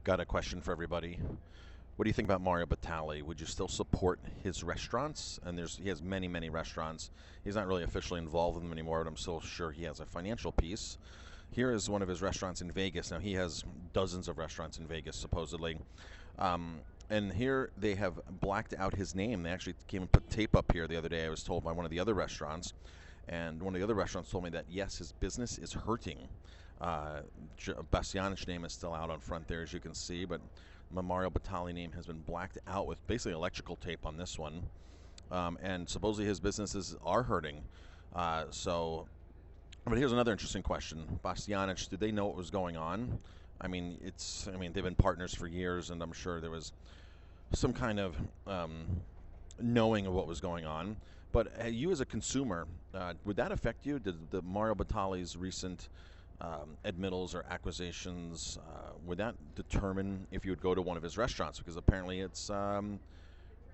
Got a question for everybody. What do you think about Mario Batali? Would you still support his restaurants? And he has many, many restaurants. He's not really officially involved in them anymore, but I'm still sure he has a financial piece. Here is one of his restaurants in Vegas. Now, he has dozens of restaurants in Vegas, supposedly. And here they have blacked out his name. They actually came and put tape up here the other day, I was told, by one of the other restaurants. And one of the other restaurants told me that, yes, his business is hurting. Bastianic name is still out on front there, as you can see, but Mario Batali name has been blacked out with basically electrical tape on this one. And supposedly his businesses are hurting. But here's another interesting question. Bastianic, did they know what was going on? They've been partners for years, and I'm sure there was some kind of knowing of what was going on. But you as a consumer, would that affect you? Did the Mario Batali's recent admittals or acquisitions, would that determine if you would go to one of his restaurants? Because apparently it's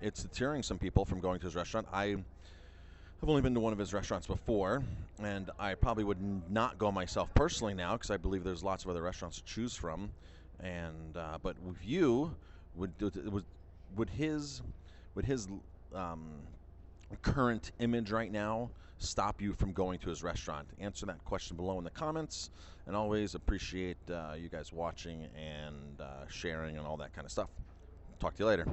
deterring some people from going to his restaurant. I have only been to one of his restaurants before, and I probably would not go myself personally now because I believe there's lots of other restaurants to choose from. And but with you, would his current image right now stop you from going to his restaurant? Answer that question below in the comments, and always appreciate you guys watching and sharing and all that kind of stuff. Talk to you later.